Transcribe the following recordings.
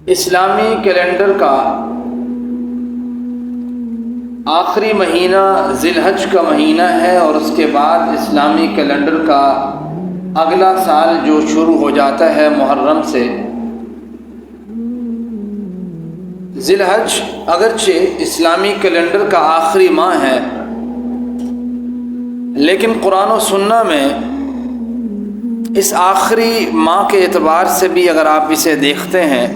اسلامی کیلنڈر کا آخری مہینہ ذی الحج کا مہینہ ہے، اور اس کے بعد اسلامی کیلنڈر کا اگلا سال جو شروع ہو جاتا ہے محرم سے۔ ذی الحج اگرچہ اسلامی کیلنڈر کا آخری ماہ ہے، لیکن قرآن و سنہ میں اس آخری ماہ کے اعتبار سے بھی اگر آپ اسے دیکھتے ہیں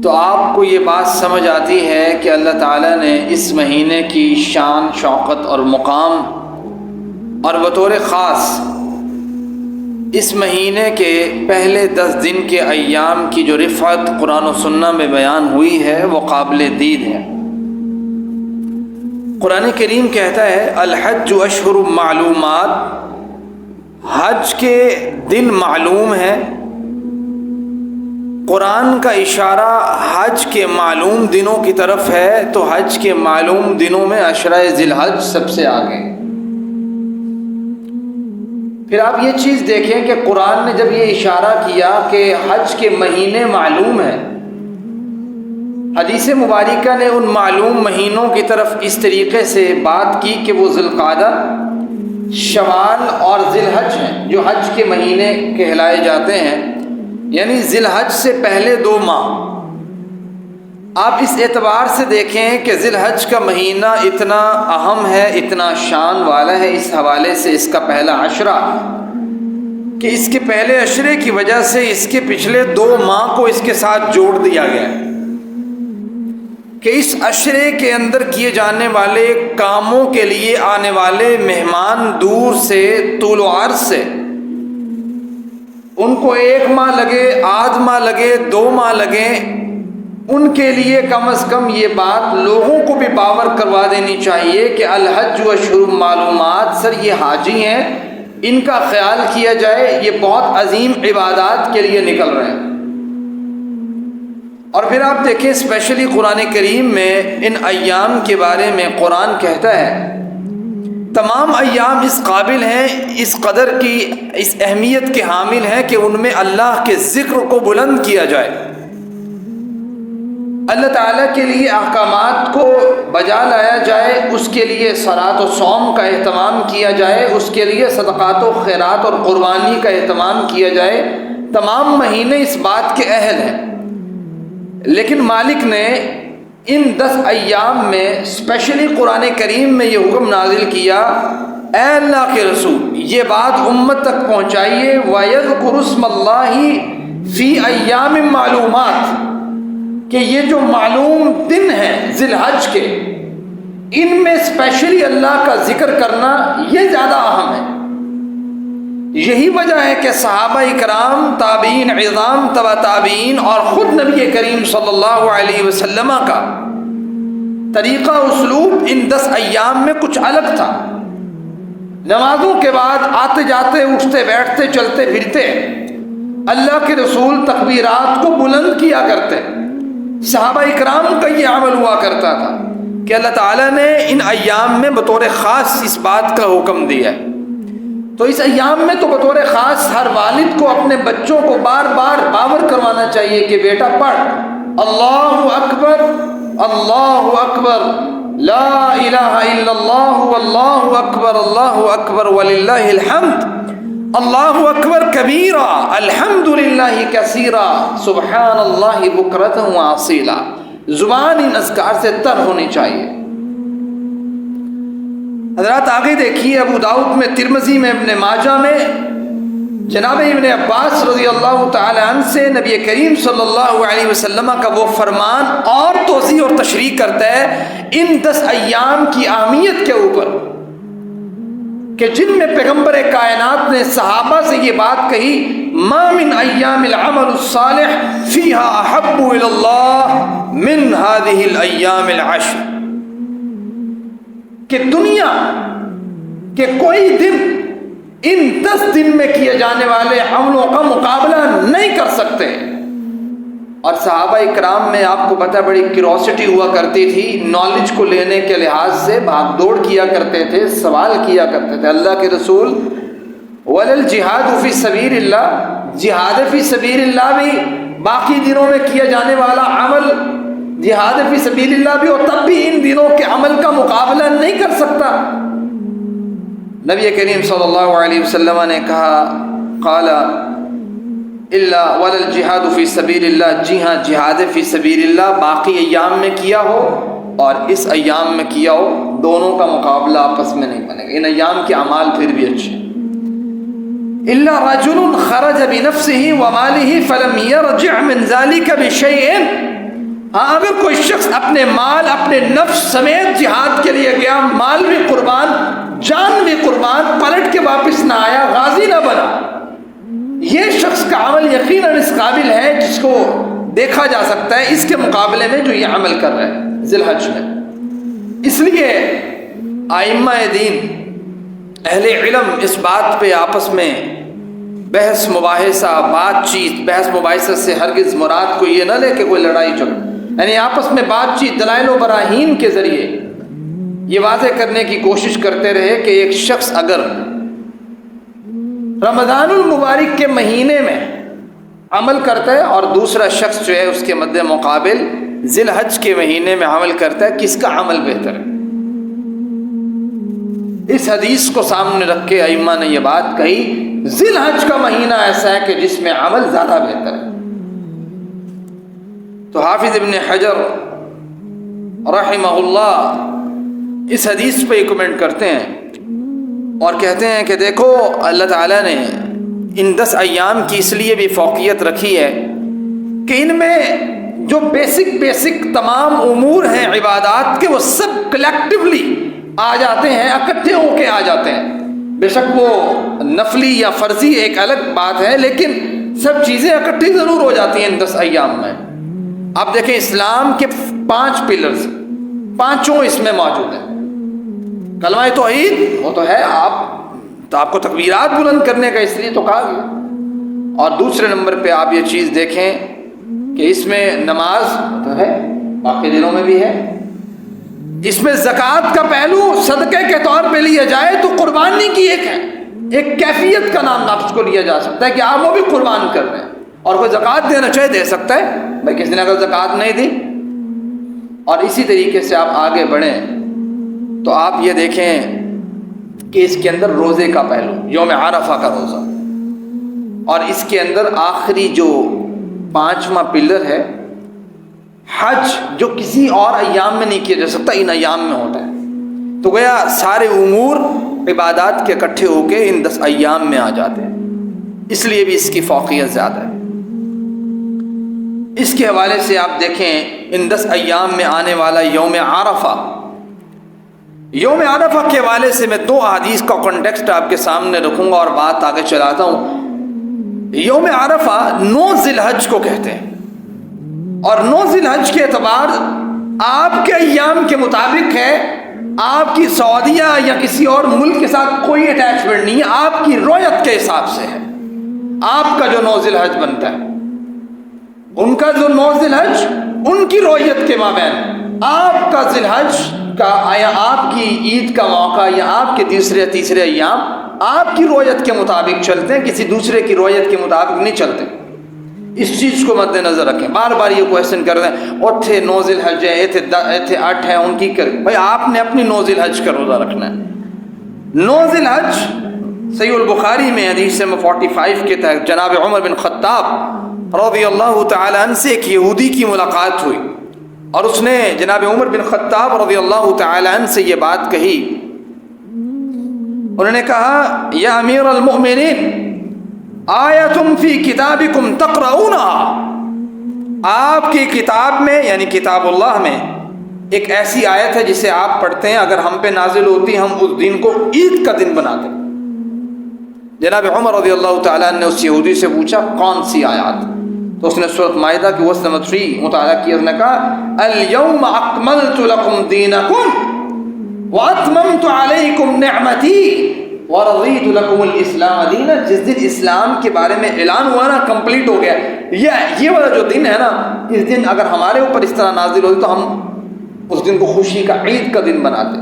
تو آپ کو یہ بات سمجھ آتی ہے کہ اللہ تعالیٰ نے اس مہینے کی شان، شوکت اور مقام، اور بطور خاص اس مہینے کے پہلے 10 دن کے ایام کی جو رفعت قرآن و سنہ میں بیان ہوئی ہے وہ قابل دید ہے۔ قرآن کریم کہتا ہے الحج اشہر معلومات، حج کے دن معلوم ہے۔ قرآن کا اشارہ حج کے معلوم دنوں کی طرف ہے، تو حج کے معلوم دنوں میں عشرہ ذی الحج سب سے آگے۔ پھر آپ یہ چیز دیکھیں کہ قرآن نے جب یہ اشارہ کیا کہ حج کے مہینے معلوم ہیں، حدیث مبارکہ نے ان معلوم مہینوں کی طرف اس طریقے سے بات کی کہ وہ ذی القعدہ، شوال اور ذی الحج ہیں، جو حج کے مہینے کہلائے جاتے ہیں، یعنی ذی الحج سے پہلے 2 ماہ۔ آپ اس اعتبار سے دیکھیں کہ ذی الحج کا مہینہ اتنا اہم ہے، اتنا شان والا ہے اس حوالے سے اس کا پہلا عشرہ، کہ اس کے پہلے عشرے کی وجہ سے اس کے پچھلے 2 ماہ کو اس کے ساتھ جوڑ دیا گیا ہے، کہ اس عشرے کے اندر کیے جانے والے کاموں کے لیے آنے والے مہمان دور سے، طول و عرض سے، ان کو 1 ماہ لگے، آدھ ماہ لگے، 2 ماہ لگے، ان کے لیے کم از کم یہ بات لوگوں کو بھی باور کروا دینی چاہیے کہ الحج اشہر معلومات، سر یہ حاجی ہیں، ان کا خیال کیا جائے، یہ بہت عظیم عبادات کے لیے نکل رہے ہیں۔ اور پھر آپ دیکھیں اسپیشلی قرآن کریم میں ان ایام کے بارے میں قرآن کہتا ہے تمام ایام اس قابل ہیں، اس قدر کی، اس اہمیت کے حامل ہیں کہ ان میں اللہ کے ذکر کو بلند کیا جائے، اللہ تعالیٰ کے لیے احکامات کو بجا لایا جائے، اس کے لیے صلاۃ و صوم کا اہتمام کیا جائے، اس کے لیے صدقات و خیرات اور قربانی کا اہتمام کیا جائے۔ تمام مہینے اس بات کے اہل ہیں، لیکن مالک نے ان 10 ایام میں اسپیشلی قرآن کریم میں یہ حکم نازل کیا، اے اللہ کے رسول یہ بات امت تک پہنچائیے، وَيَذْكُرُ اسْمَ اللَّهِ فِي أَيَّامٍ معلومات، کہ یہ جو معلوم دن ہیں ذی الحج کے، ان میں اسپیشلی اللہ کا ذکر کرنا یہ زیادہ اہم ہے۔ یہی وجہ ہے کہ صحابہ اکرام، تابعین عظام، تبع تابعین، اور خود نبی کریم صلی اللہ علیہ وسلم کا طریقہ اسلوب ان 10 ایام میں کچھ الگ تھا۔ نمازوں کے بعد آتے جاتے، اٹھتے بیٹھتے، چلتے پھرتے اللہ کے رسول تکبیرات کو بلند کیا کرتے۔ صحابہ اکرام کا یہ عمل ہوا کرتا تھا کہ اللہ تعالیٰ نے ان ایام میں بطور خاص اس بات کا حکم دیا ہے۔ تو اس ایام میں تو بطور خاص ہر والد کو اپنے بچوں کو بار بار باور کروانا چاہیے کہ بیٹا پڑھ اللہ اکبر، اللہ اکبر، لا الہ الا اللہ، واللہ اکبر، اللہ اکبر وللہ الحمد، اللہ اکبر کبیرا، الحمد للہ کثیرا، سبحان اللہ بکرۃ واصیلا۔ زبان ان اذکار سے تر ہونی چاہیے۔ حضرات آگے دیکھیے، ابو داؤد میں، ترمذی میں، ابن ماجہ میں جناب ابن عباس رضی اللہ تعالی عنہ سے نبی کریم صلی اللہ علیہ وسلم کا وہ فرمان اور توضیح اور تشریح کرتا ہے ان 10 ایام کی اہمیت کے اوپر، کہ جن میں پیغمبر کائنات نے صحابہ سے یہ بات کہی ما من ایام العمل الصالح فیہا احب الی اللہ من هذه الایام العشر، کہ دنیا کے کوئی دن ان 10 دن میں کیے جانے والے عملوں کا مقابلہ نہیں کر سکتے۔ اور صحابہ اکرام میں آپ کو پتہ بڑی کیوریوسٹی ہوا کرتی تھی، نالج کو لینے کے لحاظ سے بھاگ دوڑ کیا کرتے تھے، سوال کیا کرتے تھے اللہ کے رسول وَلَلْجِهَادُ فِي سَبِيلِ اللَّهِ، جہاد فی سبیل اللہ بھی باقی دنوں میں کیا جانے والا عمل جہاد فی سبیل اللہ بھی ہو، تب بھی ان دنوں کے عمل کا مقابلہ نہیں کر سکتا۔ نبی کریم صلی اللہ علیہ وسلم نے کہا قال الا والجہاد فی سبیل اللہ، جی ہاں جہاد فی سبیل اللہ باقی ایام میں کیا ہو اور اس ایام میں کیا ہو، دونوں کا مقابلہ آپس میں نہیں بنے گا، ان ایام کے اعمال پھر بھی اچھے۔ الا رجل خرج بنفسه وماله فلم يرجع من ذلك بشيء، ہاں اگر کوئی شخص اپنے مال اپنے نفس سمیت جہاد کے لیے گیا، مال بھی قربان جان بھی قربان، پلٹ کے واپس نہ آیا، غازی نہ بنا، یہ شخص کا عمل یقیناً اس قابل ہے جس کو دیکھا جا سکتا ہے اس کے مقابلے میں جو یہ عمل کر رہا ہے ذی الحج میں۔ اس لیے ائمہ دین اہل علم اس بات پہ آپس میں بحث مباحثہ بات چیت، بحث مباحثہ سے ہرگز مراد کو یہ نہ لے کہ کوئی لڑائی جھگڑا، یعنی آپس میں بات چیت دلائل و براہین کے ذریعے یہ واضح کرنے کی کوشش کرتے رہے کہ ایک شخص اگر رمضان المبارک کے مہینے میں عمل کرتا ہے اور دوسرا شخص جو ہے اس کے مد مقابل ذی الحج کے مہینے میں عمل کرتا ہے، کس کا عمل بہتر ہے؟ اس حدیث کو سامنے رکھ کے ائمہ نے یہ بات کہی، ذی الحج کا مہینہ ایسا ہے کہ جس میں عمل زیادہ بہتر ہے۔ تو حافظ ابن حجر رحمہ اللہ اس حدیث پہ کمنٹ کرتے ہیں اور کہتے ہیں کہ دیکھو اللہ تعالیٰ نے ان 10 ایام کی اس لیے بھی فوقیت رکھی ہے کہ ان میں جو بیسک تمام امور ہیں عبادات کے وہ سب کلیکٹیولی آ جاتے ہیں، اکٹھے ہو کے آ جاتے ہیں۔ بے شک وہ نفلی یا فرضی ایک الگ بات ہے، لیکن سب چیزیں اکٹھی ضرور ہو جاتی ہیں ان 10 ایام میں۔ آپ دیکھیں اسلام کے 5 پلرز، پانچوں اس میں موجود ہیں۔ کلمہ توحید وہ تو ہے، آپ کو تکبیرات بلند کرنے کا اس لیے تو کہا گیا، اور دوسرے نمبر پہ آپ یہ چیز دیکھیں کہ اس میں نماز تو ہے، باقی دنوں میں بھی ہے، اس میں زکوٰۃ کا پہلو صدقے کے طور پہ لیا جائے تو قربانی کی ایک کیفیت کا نام نفس کو لیا جا سکتا ہے کہ آپ وہ بھی قربان کر رہے ہیں، اور کوئی زکوٰۃ دینا چاہے دے سکتا ہے، بھائی کسی نے اگر زکوٰۃ نہیں دی۔ اور اسی طریقے سے آپ آگے بڑھیں تو آپ یہ دیکھیں کہ اس کے اندر روزے کا پہلو، یوم عرفہ کا روزہ، اور اس کے اندر آخری جو 5واں پلر ہے حج، جو کسی اور ایام میں نہیں کیا جا سکتا، ان ایام میں ہوتا ہے۔ تو گویا سارے امور عبادات کے اکٹھے ہو کے ان 10 ایام میں آ جاتے ہیں، اس لیے بھی اس کی فوقیت زیادہ ہے۔ اس کے حوالے سے آپ دیکھیں ان 10 ایام میں آنے والا یوم عرفہ، یوم عرفہ کے حوالے سے میں 2 احادیث کا کانٹیکسٹ آپ کے سامنے رکھوں گا اور بات آگے چلاتا ہوں۔ یوم عرفہ 9 ذی الحج کو کہتے ہیں، اور 9 ذی الحج کے اعتبار آپ کے ایام کے مطابق ہے، آپ کی سعودیہ یا کسی اور ملک کے ساتھ کوئی اٹیچمنٹ نہیں ہے، آپ کی رویت کے حساب سے ہے۔ آپ کا جو 9 ذی الحج بنتا ہے، ان کا جو 9 ذی الحج ان کی رویت کے مابین، آپ کا ذی الحج کا یا آپ کی عید کا موقع یا آپ کے تیسرے ایام آپ کی رویت کے مطابق چلتے ہیں، کسی دوسرے کی رویت کے مطابق نہیں چلتے۔ اس چیز کو مد نظر رکھیں۔ بار بار یہ کویشچن کر رہے ہیں اوتھے 9 ذی الحج ہے، ایتھے 8 ہے، ان کی کر بھائی آپ نے اپنی 9 ذی الحج کا روزہ رکھنا ہے۔ 9 ذی الحج صحیح البخاری میں حدیث نمبر 45 کے تحت جناب عمر بن خطاب رضی اللہ تعالی عنہ سے ایک یہودی کی ملاقات ہوئی، اور اس نے جناب عمر بن خطاب رضی اللہ تعالی عنہ سے یہ بات کہی، انہوں نے کہا یا امیر المؤمنین آیتم فی کتابکم تقرؤونها، آپ کی کتاب میں یعنی کتاب اللہ میں ایک ایسی آیت ہے جسے آپ پڑھتے ہیں، اگر ہم پہ نازل ہوتی ہم اس دن کو عید کا دن بناتے۔ جناب عمر رضی اللہ تعالیٰ نے اس یہودی سے پوچھا کون سی آیات؟ تو اس نے سورۃ مائدہ کی ورس نمبر 3 مطالعہ کیا، اس نے کہا الیوم اکملت لکم دینکم واتممت علیکم نعمتی ورضیت لکم الاسلام دینا۔ جس دن اسلام کے بارے میں اعلان ہوا نا، کمپلیٹ ہو گیا، یہ والا جو دن ہے نا، اس دن اگر ہمارے اوپر اس طرح نازل ہوتی تو ہم اس دن کو خوشی کا عید کا دن بناتے۔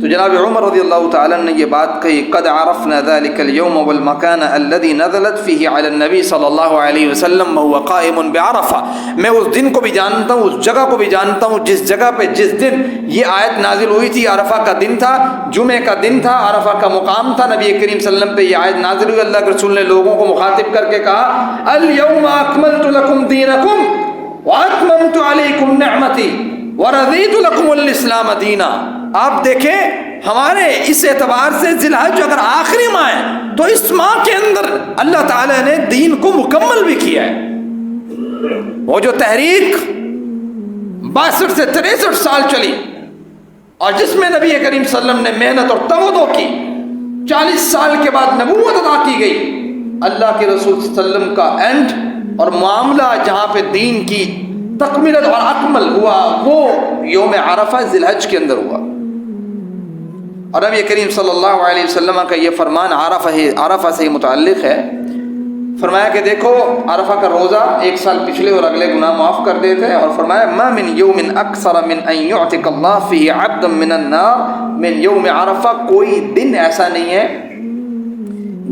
تو جناب عمر رضی اللہ تعالیٰ نے یہ بات کہی، قد عرفنا ذلك اليوم والمكان الذي نزلت فيه على النبي صلی اللہ علیہ وسلم وهو قائم بعرفہ، میں اس دن کو بھی جانتا ہوں، اس جگہ کو بھی جانتا ہوں جس جگہ پہ جس دن یہ آیت نازل ہوئی تھی۔ عرفہ کا دن تھا، جمعے کا دن تھا، عرفہ کا مقام تھا، نبی کریم صلی اللہ علیہ وسلم پہ یہ آیت نازل ہوئی۔ اللہ کے رسول نے لوگوں کو مخاطب کر کے کہا، اليوم اکملت لکم دینکم واتممت علیکم نعمتی ورضیت لکم الاسلام دینا۔ آپ دیکھیں ہمارے اس اعتبار سے ذی الحج اگر آخری ماہ ہے تو اس ماہ کے اندر اللہ تعالیٰ نے دین کو مکمل بھی کیا ہے۔ وہ جو تحریک 62 سے 63 سال چلی اور جس میں نبی کریم صلی اللہ علیہ وسلم نے محنت اور تمدو کی، 40 سال کے بعد نبوت عطا کی گئی، اللہ کے رسول صلی اللہ علیہ وسلم کا اینڈ اور معاملہ جہاں پہ دین کی تکمیلت اور اکمل ہوا وہ یوم عرفہ ذی الحج کے اندر ہوا۔ اور نبی کریم صلی اللہ علیہ وسلم کا یہ فرمان عرفہ سے ہی متعلق ہے۔ فرمایا کہ دیکھو عرفہ کا روزہ 1 سال پچھلے اور اگلے گناہ معاف کر دیتے ہیں، اور فرمایا ما من یوم اکثر من ان یعتق اللہ فیہ عبدا من النار من یوم عرفہ، کوئی دن ایسا نہیں ہے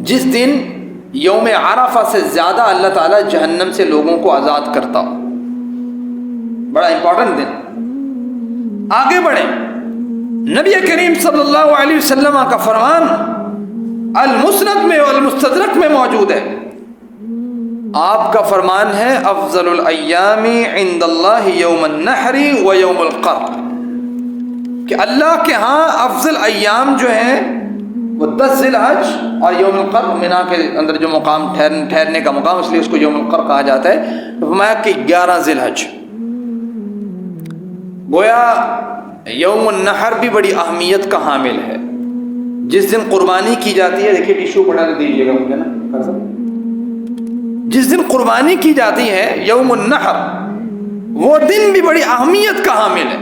جس دن یوم عرفہ سے زیادہ اللہ تعالیٰ جہنم سے لوگوں کو آزاد کرتا ہو۔ بڑا امپورٹنٹ دن۔ آگے بڑھیں، نبی کریم صلی اللہ علیہ وسلم کا فرمان المسند میں اور المستدرک میں موجود ہے۔ آپ کا فرمان ہے افضل الایام عند اللہ یوم النحر و یوم القر، کہ اللہ کے ہاں افضل ایام جو ہیں وہ 10 ذی الحج اور یوم القر، مینا کے اندر جو مقام ٹھہرنے کا مقام، اس لیے اس کو یوم القر کہا جاتا ہے۔ فرمایا کہ 11 ذی الحج۔ گویا یوم النحر بھی بڑی اہمیت کا حامل ہے، جس دن قربانی کی جاتی ہے۔ دیکھیے ٹیشو بڑھا دیجیے گا مجھے نا، جس دن قربانی کی جاتی ہے یوم النحر، وہ دن بھی بڑی اہمیت کا حامل ہے۔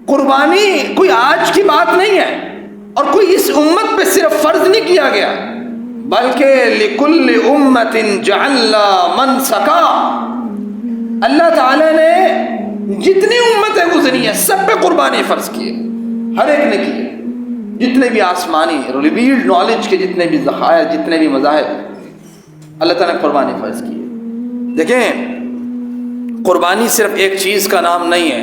قربانی کوئی آج کی بات نہیں ہے اور کوئی اس امت پہ صرف فرض نہیں کیا گیا، بلکہ لکل امت جعلنا منسکا، اللہ تعالی نے جتنی امتیں گزری ہیں سب پہ قربانی فرض کی ہے، ہر ایک نے کی ہے۔ جتنے بھی آسمانی ریویلڈ نالج کے جتنے بھی ذخائر، جتنے بھی مذاہب، اللہ تعالیٰ نے قربانی فرض کی ہے۔ دیکھیں قربانی صرف ایک چیز کا نام نہیں ہے۔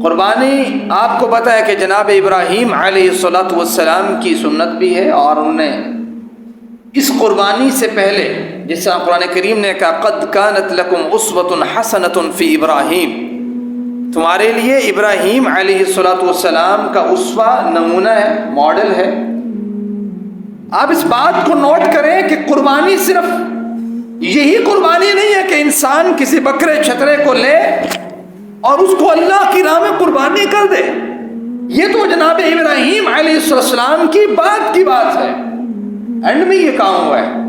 قربانی آپ کو پتہ ہے کہ جناب ابراہیم علیہ السلام کی سنت بھی ہے، اور انہوں نے اس قربانی سے پہلے، جس طرح قرآن کریم نے کہا قد کانت لکم اسوۃ حسنۃ فی ابراہیم، تمہارے لیے ابراہیم علیہ السلام کا اسوہ نمونہ ہے، ماڈل ہے۔ آپ اس بات کو نوٹ کریں کہ قربانی صرف یہی قربانی نہیں ہے کہ انسان کسی بکرے چھترے کو لے اور اس کو اللہ کی راہ میں قربانی کر دے، یہ تو جناب ابراہیم علیہ السلام کی بات ہے، اینڈ میں یہ کام ہوا ہے۔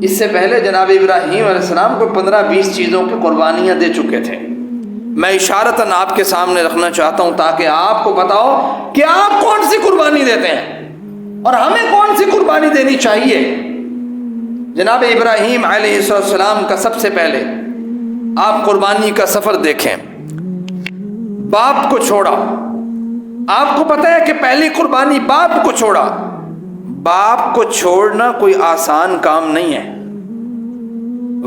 اس سے پہلے جناب ابراہیم علیہ السلام کو 15-20 چیزوں کی قربانیاں دے چکے تھے۔ میں اشارتاً آپ کے سامنے رکھنا چاہتا ہوں تاکہ آپ کو بتاؤ کہ آپ کون سی قربانی دیتے ہیں اور ہمیں کون سی قربانی دینی چاہیے۔ جناب ابراہیم علیہ السلام کا سب سے پہلے آپ قربانی کا سفر دیکھیں۔ باپ کو چھوڑا، آپ کو پتہ ہے کہ پہلی قربانی باپ کو چھوڑا۔ باپ کو چھوڑنا کوئی آسان کام نہیں ہے،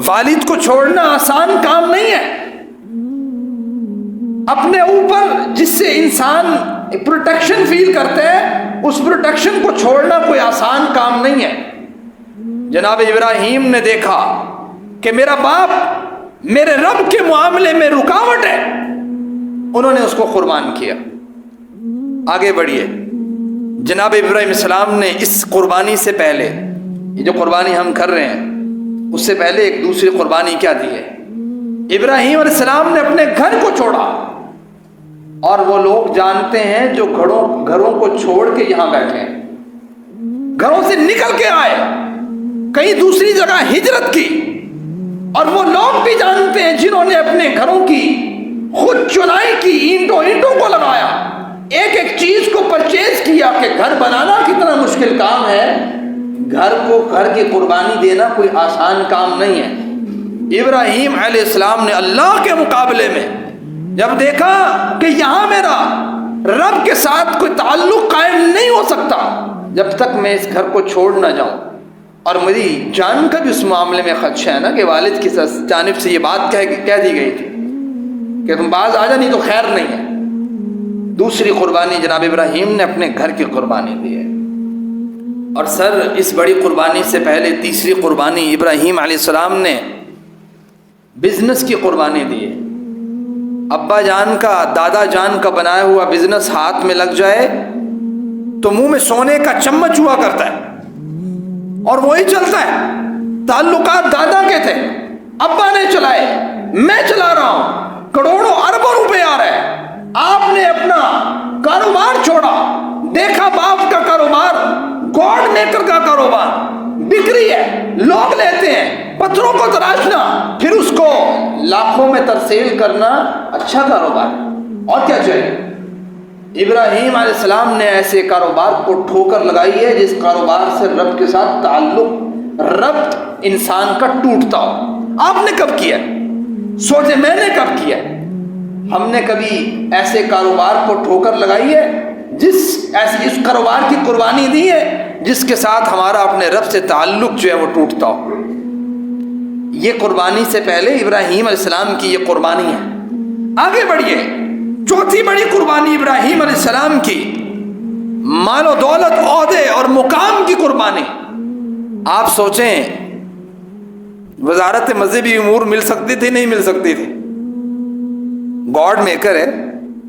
والد کو چھوڑنا آسان کام نہیں ہے۔ اپنے اوپر جس سے انسان پروٹیکشن فیل کرتے ہیں، اس پروٹیکشن کو چھوڑنا کوئی آسان کام نہیں ہے۔ جناب ابراہیم نے دیکھا کہ میرا باپ میرے رب کے معاملے میں رکاوٹ ہے، انہوں نے اس کو قربان کیا۔ آگے بڑھیے، جناب ابراہیم السلام نے اس قربانی سے پہلے، یہ جو قربانی ہم کر رہے ہیں، اس سے پہلے ایک دوسری قربانی کیا دی ہے؟ ابراہیم علیہ السلام نے اپنے گھر کو چھوڑا، اور وہ لوگ جانتے ہیں جو گھروں کو چھوڑ کے یہاں بیٹھے ہیں، گھروں سے نکل کے آئے، کہیں دوسری جگہ ہجرت کی، اور وہ لوگ بھی جانتے ہیں جنہوں نے اپنے گھروں کی خود چنائی کی، اینٹوں کو لگایا، ایک ایک چیز کو پرچیز کیا کہ گھر بنانا کتنا مشکل کام ہے، گھر کی قربانی دینا کوئی آسان کام نہیں ہے۔ ابراہیم علیہ السلام نے اللہ کے مقابلے میں جب دیکھا کہ یہاں میرا رب کے ساتھ کوئی تعلق قائم نہیں ہو سکتا جب تک میں اس گھر کو چھوڑ نہ جاؤں. اور میری جان کا بھی اس معاملے میں خدشہ ہے نا کہ والد کی جانب سے یہ بات کہہ دی گئی تھی کہ تم باز آ جا نہیں تو خیر نہیں ہے. دوسری قربانی جناب ابراہیم نے اپنے گھر کی قربانی دی ہے. اور سر اس بڑی قربانی سے پہلے تیسری قربانی ابراہیم علیہ السلام نے بزنس کی قربانی دی ہے. ابا جان کا دادا جان کا بنایا ہوا بزنس ہاتھ میں لگ جائے تو منہ میں سونے کا چمچ ہوا کرتا ہے اور وہی چلتا ہے. تعلقات دادا کے تھے, ابا نے چلائے, میں چلا رہا ہوں, کروڑوں اربوں روپے آ رہے ہیں. آپ نے اپنا کاروبار چھوڑا, دیکھا باپ کا کاروبار گاڈ میکر کا کاروبار بکری ہے, لوگ لیتے ہیں, پتھروں کو تراشنا پھر اس کو لاکھوں میں ترسیل کرنا اچھا کاروبار اور کیا چاہیے. ابراہیم علیہ السلام نے ایسے کاروبار کو ٹھوکر لگائی ہے جس کاروبار سے رب کے ساتھ تعلق ربط انسان کا ٹوٹتا ہو. آپ نے کب کیا؟ سوچے میں نے کب کیا؟ ہم نے کبھی ایسے کاروبار کو ٹھوکر لگائی ہے اس کاروبار کی قربانی دی ہے جس کے ساتھ ہمارا اپنے رب سے تعلق جو ہے وہ ٹوٹتا ہو. یہ قربانی سے پہلے ابراہیم علیہ السلام کی یہ قربانی ہے. آگے بڑھیے, چوتھی بڑی قربانی ابراہیم علیہ السلام کی مال و دولت, عہدے اور مقام کی قربانی. آپ سوچیں وزارت مذہبی امور مل سکتی تھی نہیں مل سکتی تھی؟ گاڈ میکر ہے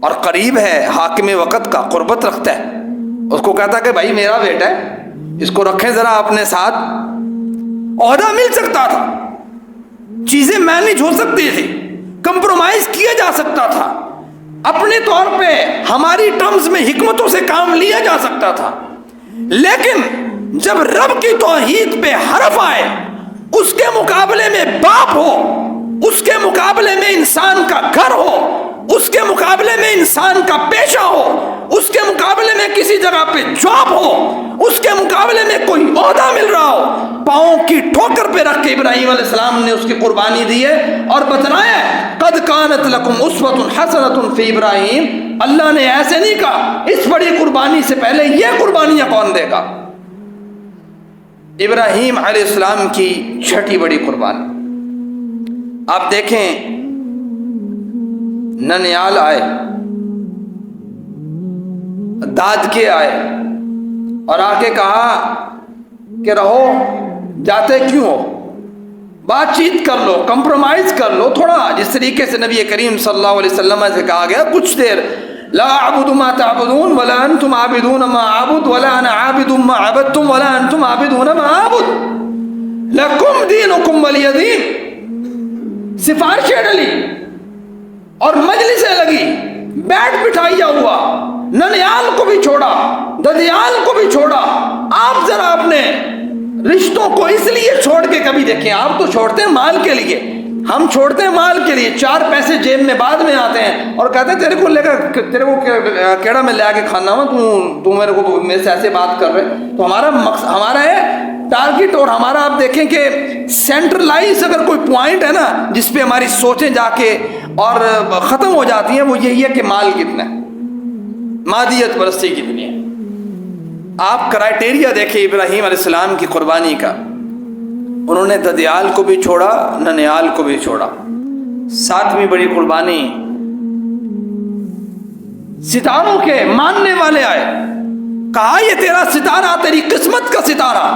اور قریب ہے, حاکم وقت کا قربت رکھتا ہے, اس کو کہتا کہ بھائی میرا بیٹا ہے, اس کو رکھیں ذرا اپنے ساتھ. عہدہ مل سکتا تھا, چیزیں مینج ہو سکتی تھی, کمپرومائز کیا جا سکتا تھا, اپنے طور پہ ہماری ٹرمز میں حکمتوں سے کام لیا جا سکتا تھا. لیکن جب رب کی توحید پہ حرف آئے, اس کے مقابلے میں باپ ہو, اس کے مقابلے میں انسان کا گھر ہو, اس کے مقابلے میں انسان کا پیشہ ہو, اس کے مقابلے میں کسی جگہ پہ جاب ہو, اس کے مقابلے میں کوئی عہدہ مل رہا ہو, پاؤں کی ٹھوکر پہ رکھ کے ابراہیم علیہ السلام نے اس کی قربانی دی ہے اور بتلایا قد کانت لکم اسوۃ حسنۃ فی ابراہیم. اللہ نے ایسے نہیں کہا اس بڑی قربانی سے پہلے یہ قربانیاں کون دے گا. ابراہیم علیہ السلام کی چھٹی بڑی قربانی. آپ دیکھیں ننیال آئے, داد کے آئے اور آ کے کہا کہ رہو, جاتے کیوں ہو, بات چیت کر لو, کمپرومائز کر لو تھوڑا. جس طریقے سے نبی کریم صلی اللہ علیہ وسلم سے کہا گیا کچھ دیر لا اعبد ما تعبدون ولا انتم عابدون ما اعبد ولا انا عابد ما عبدتم ولا انتم عابدون ما اعبد لکم دینکم ولی دین. سفارشیں ڈلی اور مجلسیں لگی, بیٹھ بٹھائیا ہوا, ننیال کو بھی چھوڑا, ددیال کو بھی چھوڑا. آپ ذرا اپنے رشتوں کو اس لیے چھوڑ کے کبھی دیکھیں. آپ تو چھوڑتے ہیں مال کے لیے, ہم چھوڑتے ہیں مال کے لیے, 4 پیسے جیب میں بعد میں آتے ہیں اور کہتے ہیں تیرے کو کیڑا میں لے کے کھانا ہوا, تو میرے کو میرے سے ایسے بات کر رہے. تو ہمارا مقصد ہمارا ہے ٹارگٹ, اور ہمارا آپ دیکھیں کہ سینٹرلائز اگر کوئی پوائنٹ ہے نا جس پہ ہماری سوچیں جا کے اور ختم ہو جاتی ہیں, وہ یہی ہے کہ مال کتنا ہے, مادیت پرستی کتنی ہے. آپ کرائٹیریا دیکھیں ابراہیم علیہ السلام کی قربانی کا. انہوں نے ددیال کو بھی چھوڑا, ننیال کو بھی چھوڑا. 7ویں بڑی قربانی, ستاروں کے ماننے والے آئے, کہا یہ تیرا ستارہ, تیری قسمت کا ستارہ,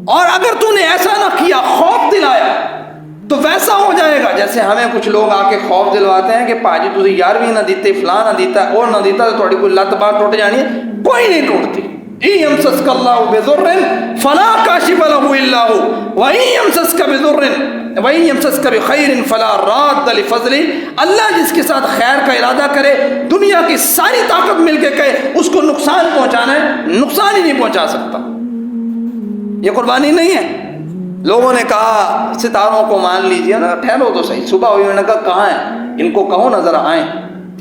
اور اگر تو نے ایسا نہ کیا, خوف دلایا, تو ویسا ہو جائے گا. جیسے ہمیں کچھ لوگ آ کے خوف دلواتے ہیں کہ پاجی تجھے 11ویں نہ دیتے, فلاں نہ دیتا اور نہ دیتا تو تھوڑی کوئی لت بات ٹوٹ جانی ہے. کوئی نہیں ٹوٹتی. إن يمسسك الله بضر فلا كاشف له إلا هو وإن يمسسك بخير فلا راد لفضله. اللہ جس کے ساتھ خیر کا ارادہ کرے, دنیا کی ساری طاقت مل کے کہے اس کو نقصان پہنچانا ہے, نقصان ہی نہیں پہنچا سکتا. یہ قربانی نہیں ہے. لوگوں نے کہا ستاروں کو مان لیجئے نا, ٹھہرو تو صحیح. صبح ہوئی, انہوں نے کہا کہاں ہیں, ان کو کہو نظر آئیں.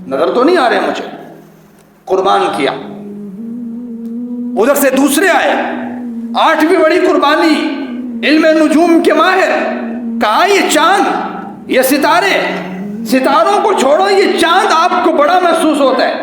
نظر تو نہیں آ رہے مجھے. قربان کیا. ادھر سے دوسرے آئے, 8ویں بڑی قربانی, علم نجوم کے ماہر, کہا یہ چاند, یہ ستارے, ستاروں کو چھوڑو, یہ چاند آپ کو بڑا محسوس ہوتا ہے,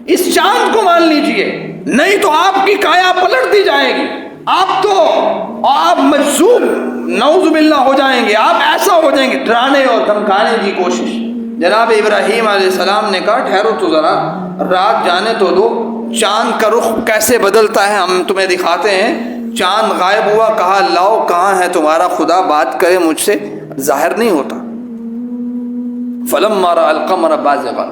اس چاند کو مان لیجئے، نہیں تو آپ کی کایا پلٹ دی جائے گی، آپ مجذوب نعوذ باللہ ہو جائیں گے، آپ ایسا ہو جائیں گے۔ ڈرانے اور دھمکانے کی کوشش۔ جناب ابراہیم علیہ السلام نے کہا ٹھہرو تو ذرا، رات جانے تو دو، چاند کا رخ کیسے بدلتا ہے ہم تمہیں دکھاتے ہیں۔ چاند غائب ہوا، کہا لاؤ کہاں ہے تمہارا خدا، بات کرے مجھ سے، ظاہر نہیں ہوتا۔ فلما رأى القمر بازغا،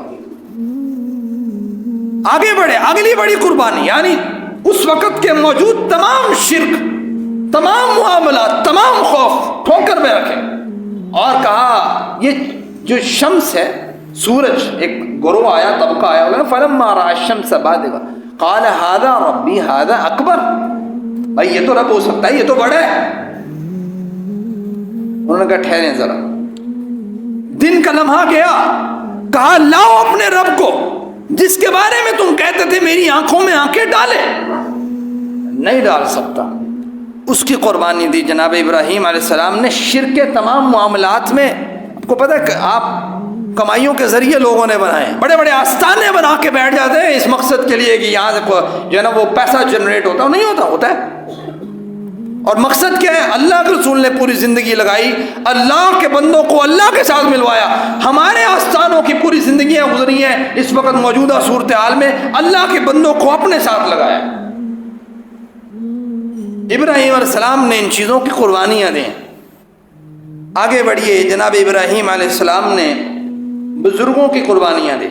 آگے بڑھے، اگلی بڑی قربانی، یعنی اس وقت کے موجود تمام شرک، تمام معاملات، تمام خوف ٹھوکر میں رکھے، اور کہا یہ جو شمس ہے، سورج، ایک گروہ آیا، طبقہ آیا، فلما رأى الشمس بازغا قال هذا ربي هذا اکبر، بھائی یہ تو رب ہو سکتا ہے، یہ تو بڑا ہے۔ انہوں نے کہا ٹھہریں ذرا۔ دن کا لمحہ گیا، کہا لاؤ اپنے رب کو جس کے بارے میں تم کہتے تھے میری آنکھوں میں آنکھیں ڈالے، نہیں ڈال سکتا۔ اس کی قربانی دی جناب ابراہیم علیہ السلام نے۔ شرک کے تمام معاملات میں، آپ کو پتہ ہے کہ آپ کمائیوں کے ذریعے لوگوں نے بنائے، بڑے بڑے آستانے بنا کے بیٹھ جاتے ہیں اس مقصد کے لیے کہ یہاں سے جو ہے نا وہ پیسہ جنریٹ ہوتا ہے، نہیں ہوتا، ہوتا ہے۔ اور مقصد کیا ہے؟ اللہ کے رسول نے پوری زندگی لگائی، اللہ کے بندوں کو اللہ کے ساتھ ملوایا۔ ہمارے آستانوں کی پوری زندگیاں گزری ہیں اس وقت موجودہ صورتحال میں، اللہ کے بندوں کو اپنے ساتھ لگایا۔ ابراہیم علیہ السلام نے ان چیزوں کی قربانیاں دیں۔ آگے بڑھیے، جناب ابراہیم علیہ السلام نے بزرگوں کی قربانیاں دی۔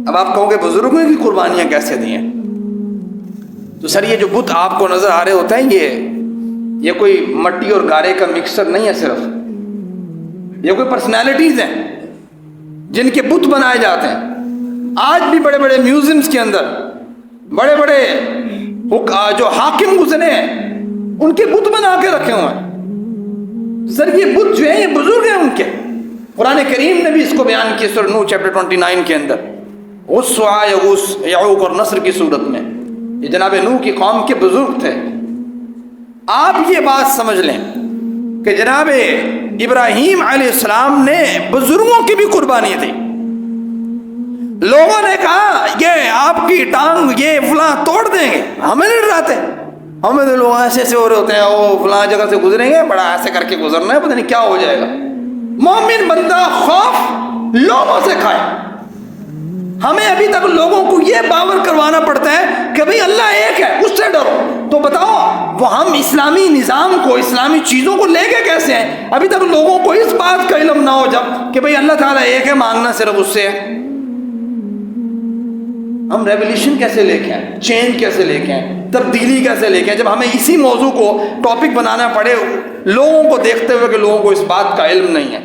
اب آپ کہو گے بزرگوں کی قربانیاں کیسے دی ہیں؟ تو سر یہ جو بت آپ کو نظر آ رہے ہوتے ہیں، یہ کوئی مٹی اور گارے کا مکسچر نہیں ہے، صرف یہ کوئی پرسنالٹیز ہیں جن کے بت بنائے جاتے ہیں۔ آج بھی بڑے بڑے میوزیمز کے اندر بڑے بڑے جو حاکم گزرے ہیں ان کے بت بنا کے رکھے ہوئے ہیں۔ سر یہ بت جو ہیں یہ بزرگ ہیں ان کے۔ قرآن کریم نے بھی اس کو بیان کیا سورہ نوح چیپٹر 29 کے اندر، غص، یغوث، یعوق اور نصر کی صورت میں۔ یہ جناب نوح کی قوم کے بزرگ تھے۔ آپ یہ بات سمجھ لیں کہ جناب ابراہیم علیہ السلام نے بزرگوں کی بھی قربانی دی۔ لوگوں نے کہا یہ آپ کی ٹانگ یہ فلاں توڑ دیں گے، ہمیں نہیں ڈراتے، ہمیں تو لوگ ایسے ایسے ہو رہے ہوتے ہیں، وہ فلاں جگہ سے گزریں گے، بڑا ایسے کر کے گزرنا ہے، پتہ نہیں کیا ہو جائے گا۔ مومن بندہ خوف لوگوں سے کھائے۔ ہمیں ابھی تک لوگوں کو یہ باور کروانا پڑتا ہے کہ بھئی اللہ ایک ہے، اس سے ڈرو۔ تو بتاؤ وہ ہم اسلامی نظام کو، اسلامی چیزوں کو لے کے کیسے ہیں؟ ابھی تک لوگوں کو اس بات کا علم نہ ہو جب کہ بھئی اللہ تعالیٰ ایک ہے، مانگنا صرف اس سے ہے۔ ہم ریولیوشن کیسے لے کے آئیں، چینج کیسے لے کے آئیں، تبدیلی کیسے لے کے آئیں، جب ہمیں اسی موضوع کو ٹاپک بنانا پڑے لوگوں کو دیکھتے ہوئے کہ لوگوں کو اس بات کا علم نہیں ہے۔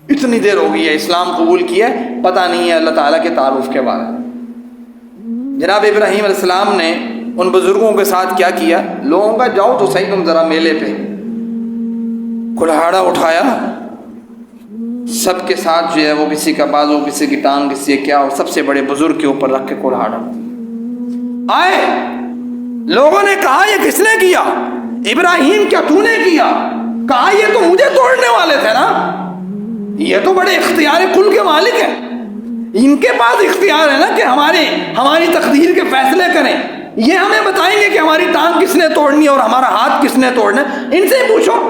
اتنی دیر ہو گئی ہے اسلام قبول کیا ہے، پتہ نہیں ہے اللہ تعالیٰ کے تعارف کے بارے میں۔ جناب ابراہیم علیہ السلام نے ان بزرگوں کے ساتھ کیا کیا؟ لوگوں کا جاؤ تو صحیح تم ذرا میلے پہ، کلہاڑا اٹھایا، سب کے ساتھ جو ہے وہ کسی کا بازو، کسی کی ٹانگ، کسی کیا، اور سب سے بڑے بزرگ کے اوپر رکھ کے کلہاڑا آئے۔ لوگوں نے کہا یہ کس نے کیا؟ ابراہیم کیا تو نے کیا؟ کہا یہ تو مجھے توڑنے والے تھے نا، یہ تو بڑے اختیار کل کے مالک ہیں، ان کے پاس اختیار ہے نا کہ ہماری تقدیر کے فیصلے کریں، یہ ہمیں بتائیں گے کہ ہماری ٹانگ کس نے توڑنی ہے اور ہمارا ہاتھ کس نے توڑنا ہے، ان سے ہی پوچھو۔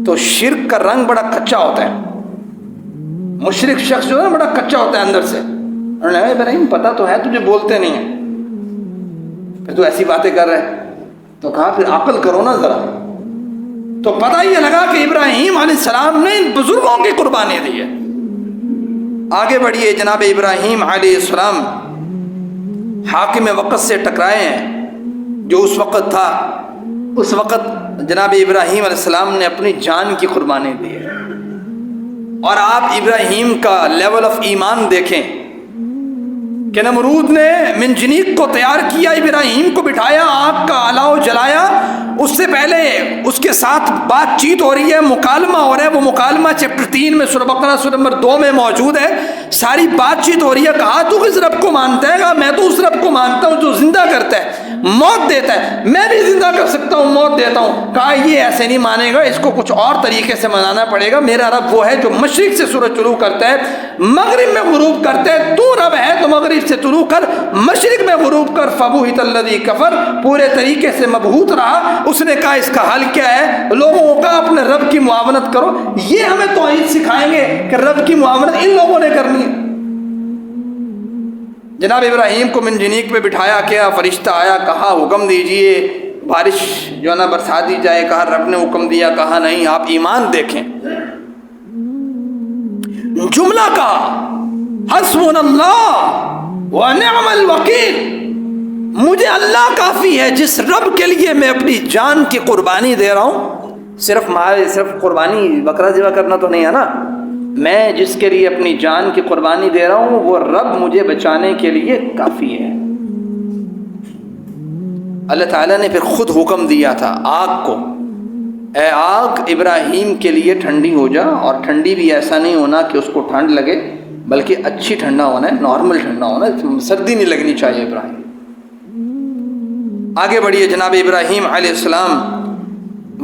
تو شرک کا رنگ بڑا کچا ہوتا ہے، مشرک شخص جو ہے بڑا کچا ہوتا ہے اندر سے۔ انہوں نے کہا ابراہیم پتہ تو ہے تجھے، بولتے نہیں ہیں، پھر تو ایسی باتیں کر رہے۔ تو کہا پھر عقل کرو نا ذرا۔ تو پتہ یہ لگا کہ ابراہیم علیہ السلام نے ان بزرگوں کی قربانی دی ہے۔ آگے بڑھیے، جناب ابراہیم علیہ السلام حاکم وقت سے ٹکرائے ہیں جو اس وقت تھا۔ اس وقت جناب ابراہیم علیہ السلام نے اپنی جان کی قربانی دی ہے۔ اور آپ ابراہیم کا لیول آف ایمان دیکھیں کہ نمرود نے منجنیق کو تیار کیا، ابراہیم کو بٹھایا، آگ کا الاؤ جلایا، اس سے پہلے اس کے ساتھ بات چیت ہو رہی ہے، مکالمہ ہو رہا ہے۔ وہ مکالمہ چیپٹر 3 میں سورہ بقرہ سورہ نمبر 2 میں موجود ہے۔ ساری بات چیت ہو رہی ہے، کہا تو کس رب کو مانتا ہے؟ کہا میں تو اس رب کو مانتا ہوں جو زندہ کرتا ہے۔ موت دیتا ہے، میں بھی زندہ کر سکتا ہوں، موت دیتا ہوں۔ کہا یہ ایسے نہیں مانے گا، اس کو کچھ اور طریقے سے منانا پڑے گا۔ میرا رب وہ ہے جو مشرق سے سورج طلوع کرتا ہے، مغرب میں غروب کرتا ہے، تو رب ہے تو مغرب سے طلوع کر، مشرق میں غروب کر۔ فبہت الذی کفر، پورے طریقے سے مبہوت رہا۔ اس نے کہا اس کا حل کیا ہے؟ لوگوں کا اپنے رب کی معاونت کرو۔ یہ ہمیں توحید سکھائیں گے کہ رب کی معاونت ان لوگوں نے کرنی ہے۔ جناب ابراہیم کو منجنیق پہ بٹھایا، کیا فرشتہ آیا، کہا حکم دیجئے بارش جو ہے نا برسا دی جائے، کہا رب نے حکم دیا، کہا نہیں آپ ایمان دیکھیں۔ جملہ کہا حسبنا اللہ ونعم الوکیل، مجھے اللہ کافی ہے جس رب کے لیے میں اپنی جان کی قربانی دے رہا ہوں۔ صرف قربانی بکرا ذبح کرنا تو نہیں ہے نا، میں جس کے لیے اپنی جان کی قربانی دے رہا ہوں وہ رب مجھے بچانے کے لیے کافی ہے۔ اللہ تعالیٰ نے پھر خود حکم دیا تھا آگ کو، اے آگ ابراہیم کے لیے ٹھنڈی ہو جا، اور ٹھنڈی بھی ایسا نہیں ہونا کہ اس کو ٹھنڈ لگے، بلکہ اچھی ٹھنڈا ہونا ہے، نارمل ٹھنڈا ہونا ہے، سردی نہیں لگنی چاہیے ابراہیم۔ آگے بڑھیے، جناب ابراہیم علیہ السلام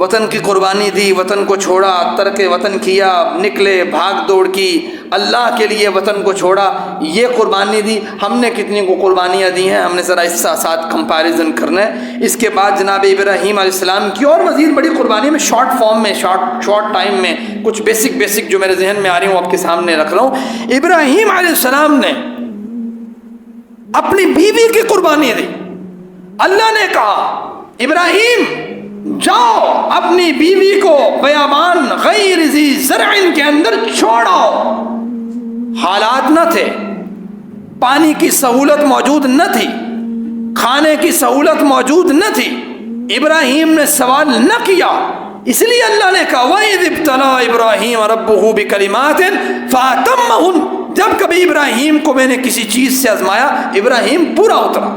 وطن کی قربانی دی، وطن کو چھوڑا، ترک وطن کیا، نکلے، بھاگ دوڑ کی، اللہ کے لیے وطن کو چھوڑا، یہ قربانی دی۔ ہم نے کتنی کو قربانیاں دی ہیں، ہم نے ذرا اس ساتھ کمپیریزن کرنا ہے۔ اس کے بعد جناب ابراہیم علیہ السلام کی اور مزید بڑی قربانی میں شارٹ فارم میں شارٹ ٹائم میں کچھ بیسک جو میرے ذہن میں آ رہی ہوں آپ کے سامنے رکھ رہا ہوں۔ ابراہیم علیہ السلام نے اپنی بیوی کی قربانی دی۔ اللہ نے کہا ابراہیم جاؤ اپنی بیوی کو بیابان غیر ذی زرع کے اندر چھوڑو۔ حالات نہ تھے، پانی کی سہولت موجود نہ تھی، کھانے کی سہولت موجود نہ تھی، ابراہیم نے سوال نہ کیا، اس لیے اللہ نے کہا وَإِذِ ابْتَلَىٰ إِبْرَاهِيمَ رَبُّهُ بِكَلِمَاتٍ فَأَتَمَّهُنَّ، جب کبھی ابراہیم کو میں نے کسی چیز سے آزمایا، ابراہیم پورا اترا۔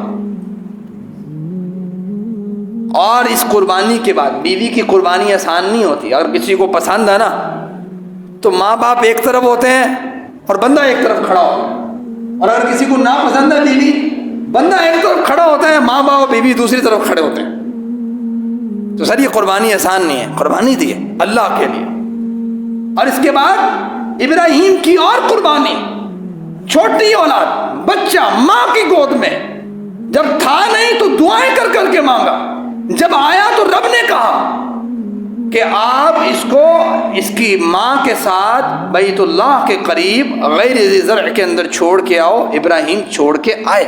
اور اس قربانی کے بعد بیوی کی قربانی آسان نہیں ہوتی۔ اگر کسی کو پسند ہے نا تو ماں باپ ایک طرف ہوتے ہیں اور بندہ ایک طرف کھڑا ہوتا ہے، اور اگر کسی کو ناپسند ہے بیوی، بندہ ایک طرف کھڑا ہوتا ہے، ماں باپ بیوی دوسری طرف کھڑے ہوتے ہیں۔ تو سر یہ قربانی آسان نہیں ہے، قربانی دی ہے اللہ کے لیے۔ اور اس کے بعد ابراہیم کی اور قربانی، چھوٹی اولاد، بچہ ماں کی گود میں، جب تھا نہیں تو دعائیں کر کر کے مانگا، جب آیا تو رب نے کہا کہ آپ اس کو اس کی ماں کے ساتھ بیت اللہ کے قریب غیر ذی زرع کے اندر چھوڑ کے آؤ۔ ابراہیم چھوڑ کے آئے۔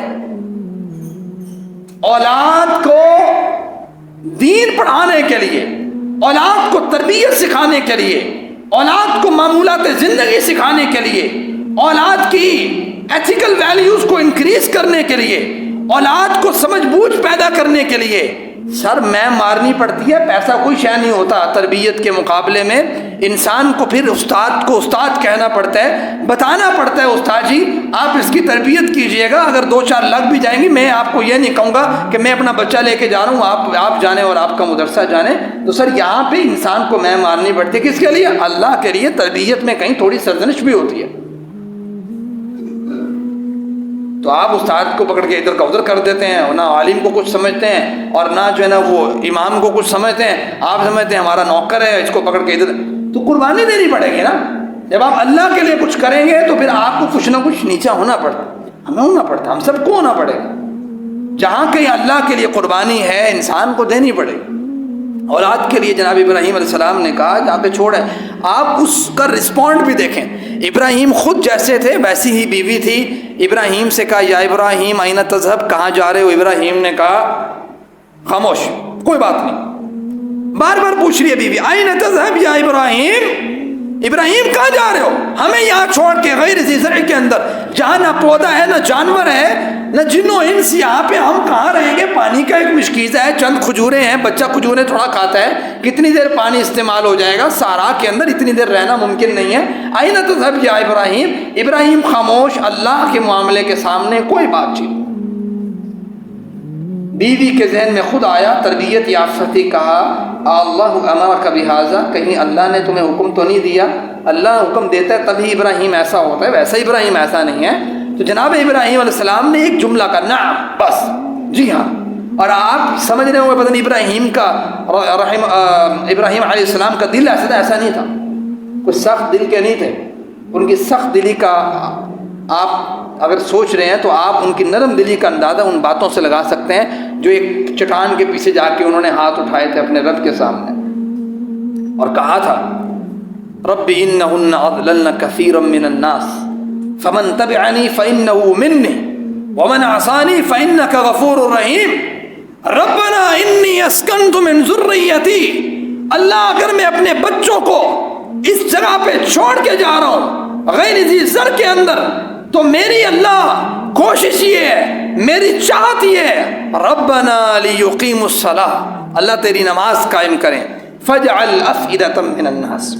اولاد کو دین پڑھانے کے لیے، اولاد کو تربیت سکھانے کے لیے، اولاد کو معمولات زندگی سکھانے کے لیے، اولاد کی ایتھیکل ویلیوز کو انکریز کرنے کے لیے، اولاد کو سمجھ بوجھ پیدا کرنے کے لیے سر میں مارنی پڑتی ہے، پیسہ کوئی شے نہیں ہوتا۔ تربیت کے مقابلے میں انسان کو پھر استاد کو استاد کہنا پڑتا ہے، بتانا پڑتا ہے استاد جی آپ اس کی تربیت کیجئے گا، اگر 2-4 لگ بھی جائیں گی میں آپ کو یہ نہیں کہوں گا کہ میں اپنا بچہ لے کے جا رہا ہوں آپ جانے اور آپ کا مدرسہ جانے۔ تو سر یہاں پہ انسان کو میں مارنی پڑتی ہے، کس کے لیے؟ اللہ کے لیے۔ تربیت میں کہیں تھوڑی سرزنش بھی ہوتی ہے۔ تو آپ استاد کو پکڑ کے ادھر کا ادھر کر دیتے ہیں، اور نہ عالم کو کچھ سمجھتے ہیں اور نہ جو ہے نا وہ امام کو کچھ سمجھتے ہیں۔ آپ سمجھتے ہیں ہمارا نوکر ہے، اس کو پکڑ کے ادھر، تو قربانی دینی پڑے گی نا۔ جب آپ اللہ کے لیے کچھ کریں گے تو پھر آپ کو کچھ نہ کچھ نیچا ہونا پڑتا، ہمیں ہونا پڑتا، ہم سب کو ہونا پڑے گا۔ جہاں کہیں اللہ کے لیے قربانی ہے انسان کو دینی پڑے گی۔ اولاد کے لیے جناب ابراہیم علیہ السلام نے کہا جہاں پہ چھوڑے، آپ اس کا رسپونڈ بھی دیکھیں۔ ابراہیم خود جیسے تھے ویسی ہی بیوی تھی۔ ابراہیم سے کہا یا ابراہیم این تذهب، کہاں جا رہے ہو؟ ابراہیم نے کہا خاموش، کوئی بات نہیں۔ بار بار پوچھ رہی ہے بیوی این تذهب یا ابراہیم، ابراہیم کہاں جا رہے ہو؟ ہمیں یہاں چھوڑ کے غیر ذی زرع کے اندر، جہاں نہ پودا ہے نہ جانور ہے نہ جن و انس، یہاں پہ ہم کہاں رہیں گے؟ پانی کا ایک مشکیزہ ہے، چند کھجوریں ہیں، بچہ کھجوریں تھوڑا کھاتا ہے، کتنی دیر پانی استعمال ہو جائے گا؟ سارا کے اندر اتنی دیر رہنا ممکن نہیں ہے۔ این تذهب یا ابراہیم، ابراہیم خاموش، اللہ کے معاملے کے سامنے کوئی بات چیت۔ بیوی کے ذہن میں خود آیا، تربیت یافتہ، کہا اللہ امرک بہذا، کہیں اللہ نے تمہیں حکم تو نہیں دیا؟ اللہ حکم دیتا ہے تبھی ابراہیم ایسا ہوتا ہے، ویسا ابراہیم ایسا نہیں ہے۔ تو جناب ابراہیم علیہ السلام نے ایک جملہ کہا، نعم، بس، جی ہاں، اور آپ سمجھ رہے ہوں گے پتہ نہیں ابراہیم علیہ السلام کا دل ایسا نہیں تھا، کوئی سخت دل کے نہیں تھے. ان کی سخت دلی کا آپ اگر سوچ رہے ہیں تو آپ ان کی نرم دلی کا اندازہ ان باتوں سے لگا سکتے ہیں جو ایک چٹان کے پیچھے جا کے انہوں نے ہاتھ اٹھائے تھے اپنے رب کے سامنے اور کہا تھا رب انہن اضللن کثیرا من الناس فمن تبعنی فانہ منی ومن عصانی فانک غفور رحیم. ربنا انی اسکنت من ذریتی، اللہ اگر میں اپنے بچوں کو اس جگہ پہ چھوڑ کے جا رہا ہوں غیر ذی زر کے اندر، تو میری اللہ کوشش یہ ہے، میری چاہت یہ ہے ربنا لیقیموا الصلاۃ، اللہ تیری نماز قائم کریں. فاجعل افئدۃ من الناس،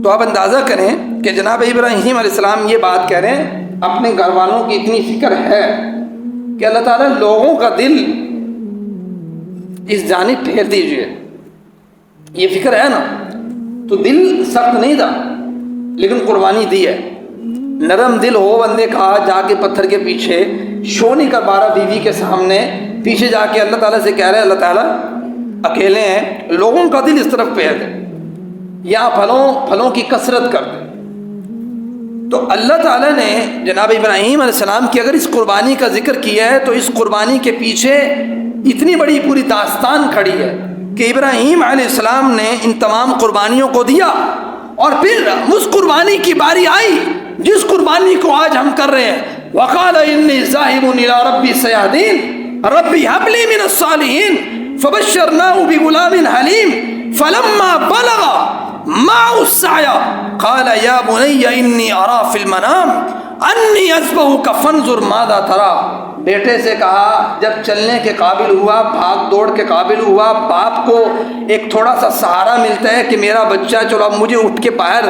تو آپ اندازہ کریں کہ جناب ابراہیم علیہ السلام یہ بات کہہ رہے ہیں، اپنے گھر والوں کی اتنی فکر ہے کہ اللہ تعالیٰ لوگوں کا دل اس جانب پھیر دیجئے. یہ فکر ہے نا، تو دل سخت نہیں تھا لیکن قربانی دی ہے. نرم دل ہو بندے کا جا کے پتھر کے پیچھے شو نہیں کر پا رہا بیوی کے سامنے، پیچھے جا کے اللہ تعالیٰ سے کہہ رہے ہیں اللہ تعالیٰ اکیلے ہیں، لوگوں کا دل اس طرف پھیر دے یا پھلوں کی کثرت کر دے. تو اللہ تعالیٰ نے جناب ابراہیم علیہ السلام کی اگر اس قربانی کا ذکر کیا ہے تو اس قربانی کے پیچھے اتنی بڑی پوری داستان کھڑی ہے کہ ابراہیم علیہ السلام نے ان تمام قربانیوں کو دیا اور پھر اس قربانی کی باری آئی جس قربانی کو آج ہم کر رہے ہیں. وقال انی ذاہب الی ربی سیہدین ربی ہب لی من الصالحین فبشرناہ بغلام حلیم فلما بلغ معه السعی قال یا بنی انی ارا فی المنام انی اذبحک فانظر ماذا تری. بیٹے سے کہا جب چلنے کے قابل ہوا، بھاگ دوڑ کے قابل ہوا، باپ کو ایک تھوڑا سا سہارا ملتا ہے کہ میرا بچہ، چلو اب مجھے اٹھ کے باہر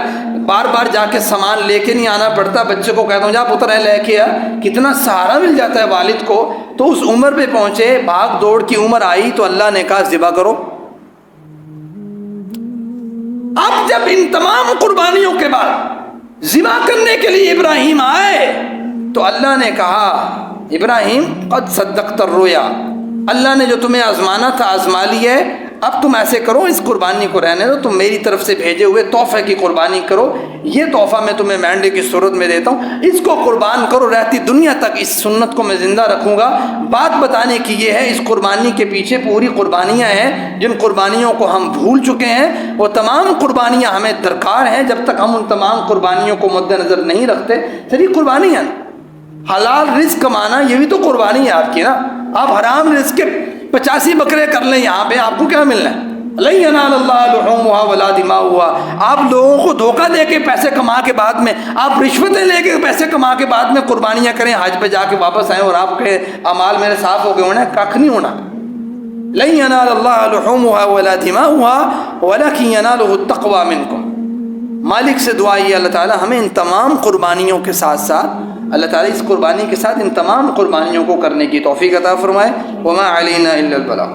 بار بار جا کے سامان لے کے نہیں آنا پڑتا، بچے کو کہتا ہوں جا پتر ہے لے کے آ، کتنا سہارا مل جاتا ہے والد کو. تو اس عمر پہ پہنچے، بھاگ دوڑ کی عمر آئی تو اللہ نے کہا ذبح کرو. اب جب ان تمام قربانیوں کے بعد ذبح کرنے کے لیے ابراہیم آئے تو اللہ نے کہا ابراہیم قد صدقت الرؤیا، اللہ نے جو تمہیں آزمانا تھا آزما لیا ہے، اب تم ایسے کرو اس قربانی کو رہنے دو، تم میری طرف سے بھیجے ہوئے تحفے کی قربانی کرو. یہ تحفہ میں تمہیں مینڈے کی صورت میں دیتا ہوں، اس کو قربان کرو، رہتی دنیا تک اس سنت کو میں زندہ رکھوں گا. بات بتانے کی یہ ہے اس قربانی کے پیچھے پوری قربانیاں ہیں جن قربانیوں کو ہم بھول چکے ہیں. وہ تمام قربانیاں ہمیں درکار ہیں، جب تک ہم ان تمام قربانیوں کو مد نظر نہیں رکھتے. صرف قربانیاں حلال رزق کمانا یہ بھی تو قربانی ہے آپ کی نا. آپ حرام رزق کے 85 بکرے کر لیں یہاں پہ، آپ کو کیا ملنا ہے؟ لن ینال اللہ لحومها ولا دماؤها. آپ لوگوں کو دھوکہ دے کے پیسے کما کے بعد میں، آپ رشوتیں لے کے پیسے کما کے بعد میں قربانیاں کریں، حج پہ جا کے واپس آئیں اور آپ کے اعمال میرے صاف ہو گئے ہونے، کھ نہیں ہونا. لن ینال اللہ لحومها ولا دماؤها ولکن ینالہ التقوی منکم. مالک سے دعا یہ اللہ تعالی ہمیں ان تمام قربانیوں کے ساتھ ساتھ، اللہ تعالیٰ اس قربانی کے ساتھ ان تمام قربانیوں کو کرنے کی توفیق عطا فرمائے. وما علینا الا البلاغ.